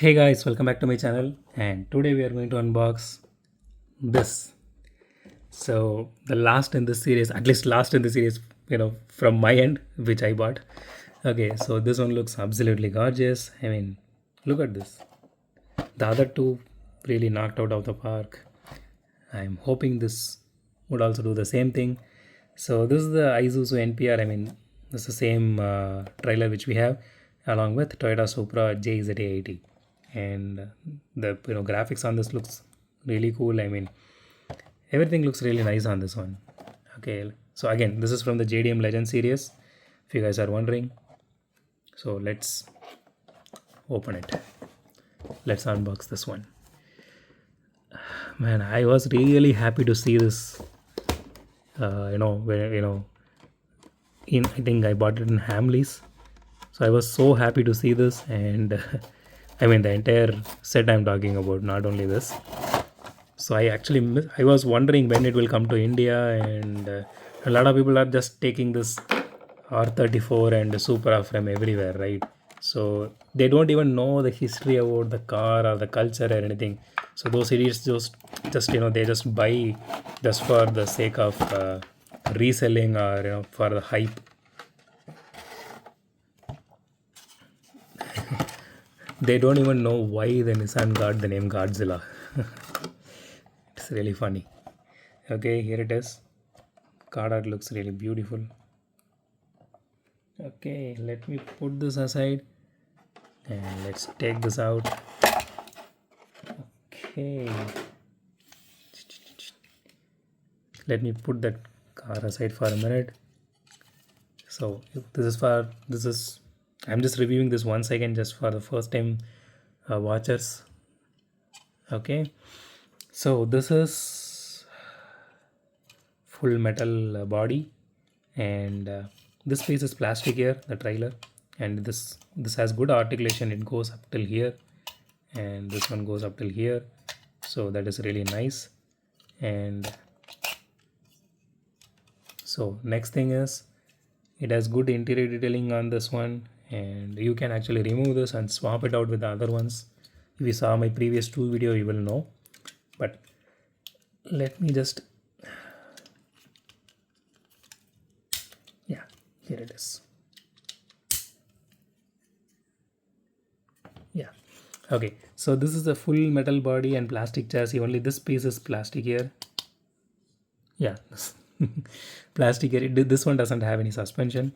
Hey guys, welcome back to my channel, and today we are going to unbox this. So the last in this series, at least last in the series, from my end, which I bought. Okay, so this one looks absolutely gorgeous. I mean, look at this. The other two really knocked out of the park. I'm hoping this would also do the same thing. So this is the Isuzu NPR. I mean, this is the same trailer which we have, along with Toyota Supra JZA80, and the graphics on this looks really cool. I mean, everything looks really nice on this one. Okay, so again, this is from the JDM Legend series. If you guys are wondering, so let's open it. Let's unbox this one. Man, I was really happy to see this. Where in I think I bought it in Hamleys, so I was so happy to see this, and I mean the entire set I'm talking about, not only this. So I was wondering when it will come to India, and a lot of people are just taking this R34 and Supra from everywhere, right? So they don't even know the history about the car or the culture or anything. So those idiots just they just buy just for the sake of reselling, or for the hype. They don't even know why the Nissan got the name Godzilla. It's really funny. Okay, here it is. Card art looks really beautiful. Okay, let me put this aside and let's take this out. Okay, let me put that car aside for a minute. So this is I'm just reviewing this once again, just for the first time watchers. Okay, so this is full metal body, and this piece is plastic here, the trailer, and this has good articulation. It goes up till here, and this one goes up till here, so that is really nice. And so next thing is, it has good interior detailing on this one, and you can actually remove this and swap it out with the other ones. If you saw my previous two video, you will know. But let me just, yeah, here it is. Yeah, okay, so this is a full metal body and plastic chassis. Only this piece is plastic here. Yeah, plastic here. This one doesn't have any suspension,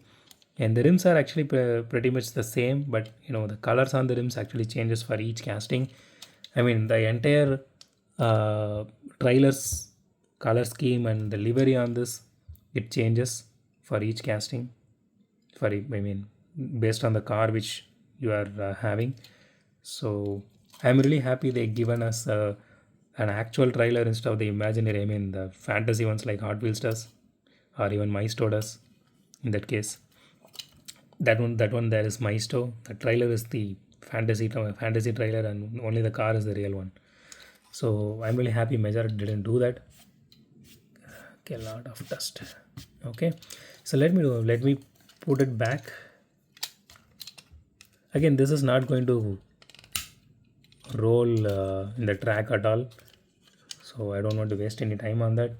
and the rims are actually pretty much the same, but the colors on the rims actually changes for each casting. I mean, the entire uh, trailer's color scheme and the livery on this, it changes for each casting, I mean, based on the car which you are having. So I'm really happy they given us an actual trailer instead of the imaginary. I mean, the fantasy ones like Hot Wheels does, or even Maestro does. In that case, that one there is Maestro. The trailer is the fantasy trailer, and only the car is the real one. So I'm really happy Majorette didn't do that. Okay, a lot of dust. Okay, so let me put it back. Again, this is not going to roll in the track at all, so I don't want to waste any time on that.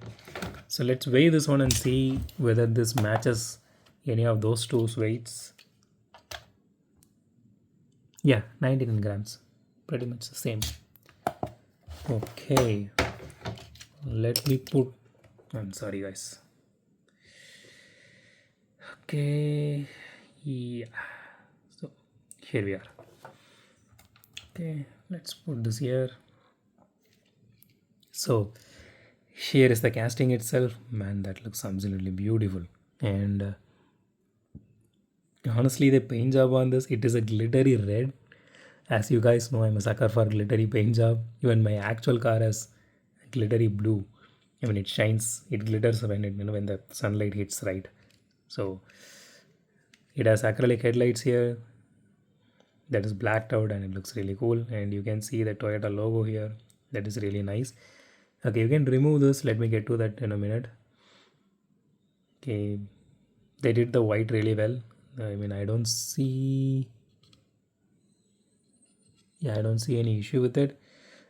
So let's weigh this one and see whether this matches any of those two weights. Yeah, 99 grams, pretty much the same. Okay, let me put, I'm sorry guys. Okay, yeah, so here we are. Okay, let's put this here. So here is the casting itself. Man, that looks absolutely beautiful. And honestly, the paint job on this, it is a glittery red. As you guys know, I'm a sucker for glittery paint job. Even my actual car has glittery blue. I mean, it shines, it glitters when when the sunlight hits, right. So it has acrylic headlights here that is blacked out, and it looks really cool. And you can see the Toyota logo here. That is really nice. Okay, you can remove this. Let me get to that in a minute. Okay, they did the white really well. I mean, I don't see, Yeah, I don't see any issue with it.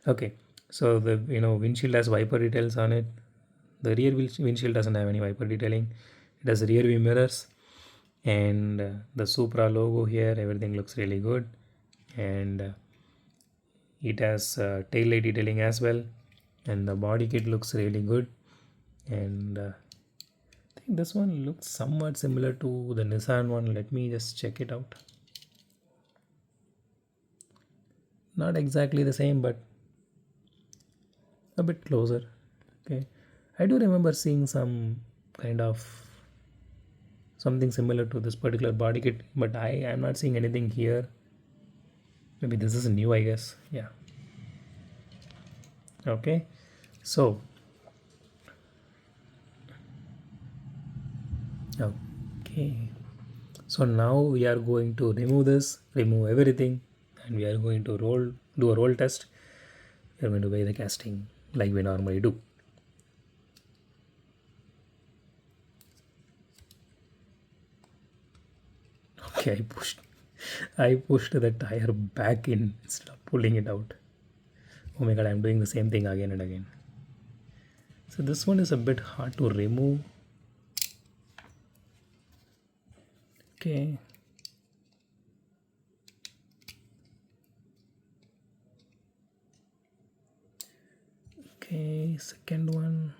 Okay, so the windshield has wiper details on it. The rear windshield doesn't have any wiper detailing. It has rear view mirrors, and the Supra logo here, everything looks really good. And it has tail light detailing as well, and the body kit looks really good. And I think this one looks somewhat similar to the Nissan one. Let me just check it out. Not exactly the same, but a bit closer. Okay, I do remember seeing some kind of something similar to this particular body kit, but I am not seeing anything here. Maybe this is new, I guess. Yeah. Okay, so okay, so now we are going to remove everything, and we are going to do a roll test. We are going to weigh the casting like we normally do. Okay, I pushed the tire back in instead of pulling it out. Oh my god, I'm doing the same thing again and again. So this one is a bit hard to remove. Okay. Okay, second one.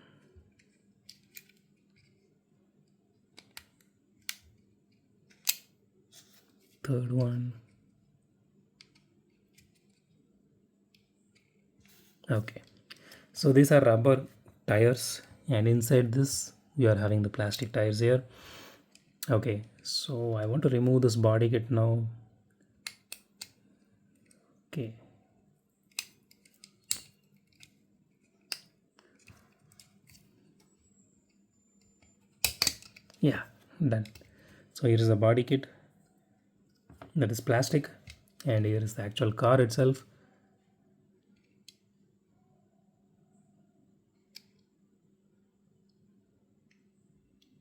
Third one. Okay, so these are rubber tires, and inside this we are having the plastic tires here. Okay, so I want to remove this body kit now. Okay, yeah, done. So here is the body kit, that is plastic, and here is the actual car itself.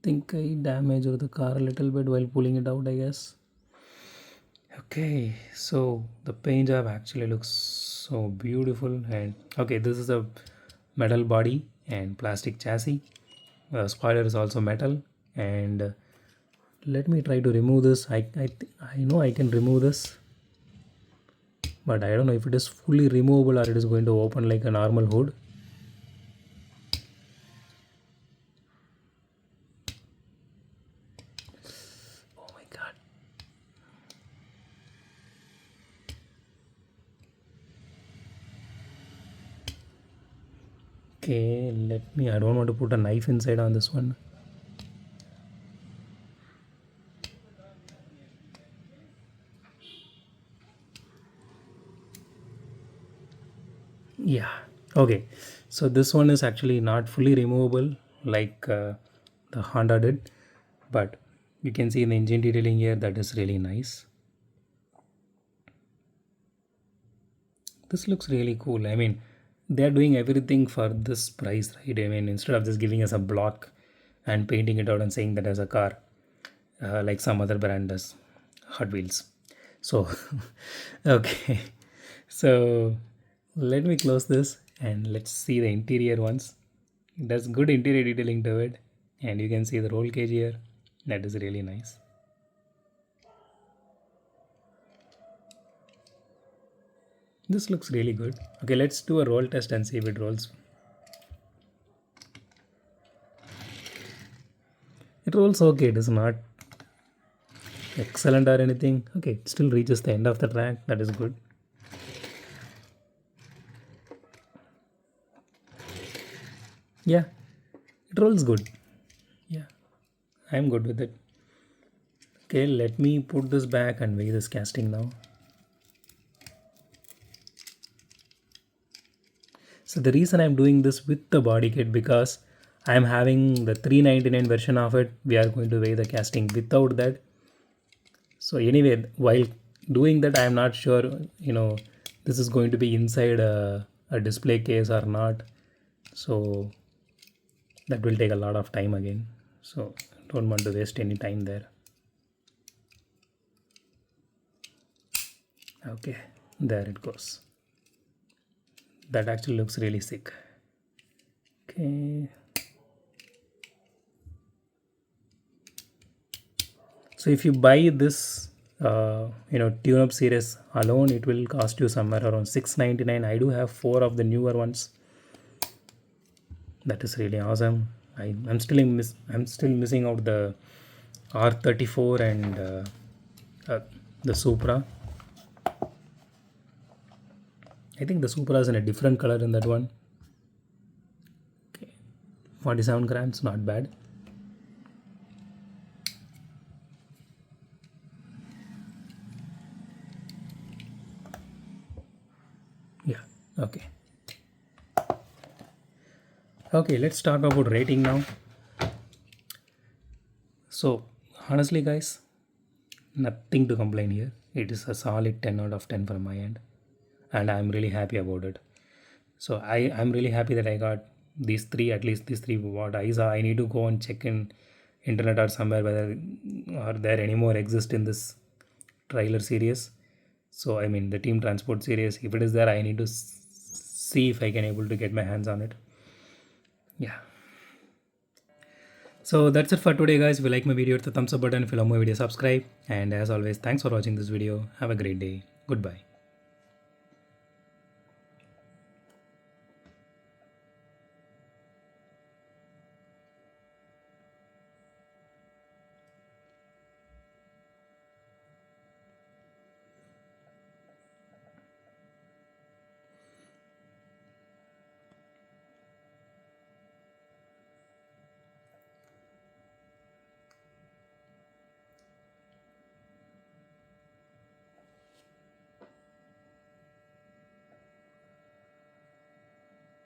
Think I damaged the car a little bit while pulling it out, I guess. Okay, so the paint job actually looks so beautiful. And okay, this is a metal body and plastic chassis. Spoiler is also metal. And let me try to remove this. I know I can remove this, but I don't know if it is fully removable or it is going to open like a normal hood. Oh my god. Okay, I don't want to put a knife inside on this one. Yeah. Okay, so this one is actually not fully removable like the Honda did, but you can see the engine detailing here, that is really nice. This looks really cool. I mean, they're doing everything for this price, right? I mean, instead of just giving us a block and painting it out and saying that as a car, like some other brand does, Hot Wheels. So okay, so let me close this and let's see the interior once. It does good interior detailing to it, and you can see the roll cage here. That is really nice. This looks really good. Okay, let's do a roll test and see if it rolls. It rolls okay. It is not excellent or anything. Okay, it still reaches the end of the track. That is good. Yeah, it rolls good. Yeah, I'm good with it. Okay, let me put this back and weigh this casting now. So the reason I'm doing this with the body kit, because I'm having the 399 version of it. We are going to weigh the casting without that. So anyway, while doing that, I'm not sure, this is going to be inside a display case or not. So that will take a lot of time again. So don't want to waste any time there. Okay. There it goes. That actually looks really sick. Okay. So if you buy this, tune-up series alone, it will cost you somewhere around 699. I do have 4 of the newer ones. That is really awesome. I'm still missing out the R34 and the Supra. I think the Supra is in a different color in that one. Okay. 47 grams, not bad. Yeah, okay. Okay, let's talk about rating now. So, honestly, guys, nothing to complain here. It is a solid 10 out of 10 from my end, and I'm really happy about it. So I'm really happy that I got these three, at least these three what I saw. I need to go and check in internet or somewhere whether are there any more exist in this trailer series. So I mean the team transport series, if it is there, I need to see if I can able to get my hands on it. Yeah. So that's it for today, guys. If you like my video, hit the thumbs up button. If you love my video, subscribe. And as always, thanks for watching this video. Have a great day. Goodbye.